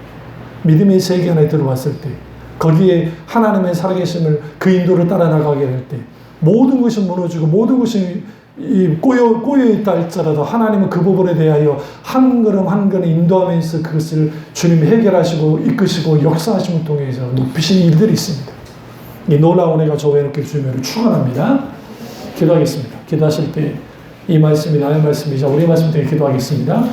믿음의 세계 안에 들어왔을 때 거기에 하나님의 살아계심을 그 인도를 따라 나가게 될 때 모든 것이 무너지고 모든 것이 꼬여있다 할지라도 하나님은 그 부분에 대하여 한 걸음 한 걸음 인도하면서 그것을 주님이 해결하시고 이끄시고 역사하심을 통해서 높이신 일들이 있습니다. 이 놀라운 은혜가 저와 이렇게 주님을 축원합니다. 기도하겠습니다. 기도하실 때 이 말씀이 나의 말씀이자 우리 말씀 때문에 기도하겠습니다.